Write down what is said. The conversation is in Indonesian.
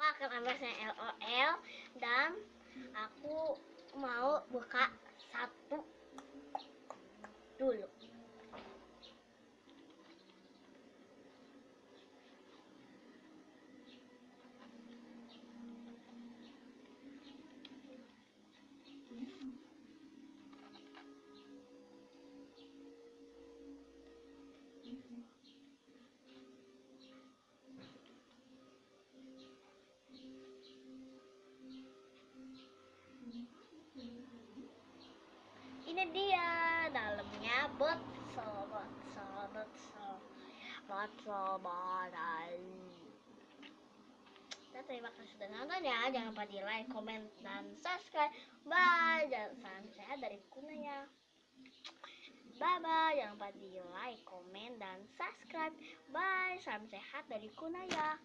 akan unboxing LOL dan aku mau buka satu dulu. Ini dia dalamnya botol badai. Dan terima kasih sudah nonton ya. Jangan lupa di like, comment, dan subscribe. Bye. Dan salam sehat dari Kunaya. Bye bye. Jangan lupa di like, comment, dan subscribe. Bye. Salam sehat dari Kunaya.